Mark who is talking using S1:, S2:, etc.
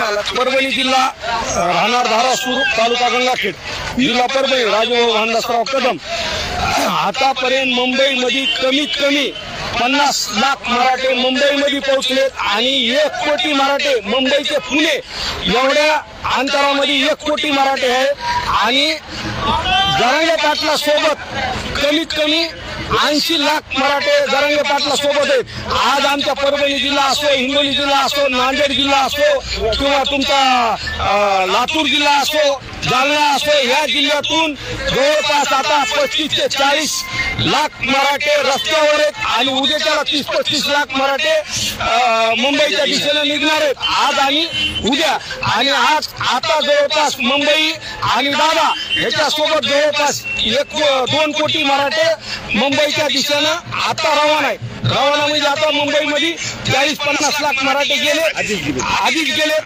S1: परभणी जिल्हा राहणार धारासूर तालुका गंगाखेड जिल्हा परभणी राजभाऊ भानदासराव कदम। आतापर्यंत मुंबईमध्ये कमीत कमी 50 लाख मराठे मुंबईमध्ये पोहोचलेत आणि 1 कोटी मराठे मुंबई ते पुणे एवढ्या अंतरामध्ये 1 कोटी मराठे आहेत आणि जरांगे पाटला सोबत कमीत कमी 80 लाख मराठे जरांगे पाटला सोबत आहेत। आज आमच्या परभणी जिल्हा असो, हिंगोली जिल्हा असो, नांदेड जिल्हा असो किंवा तुमचा लातूर जिल्हा असो, जालना असो, या जिल्ह्यातून जवळपास आता 35 ते 40 लाख मराठे रस्त्यावर आहेत आणि उद्याच्याला 30-35 लाख मराठे मुंबईच्या दिशेने निघणार आहेत आज आणि उद्या। आणि आज आता जवळपास मुंबई आणि दादा ह्याच्यासोबत जवळपास 1-2 कोटी मराठे मुंबईच्या दिशेनं आता रवाना आहे। रवाना म्हणजे आता मुंबईमध्ये 40-50 लाख मराठे गेले, आधीच गेले।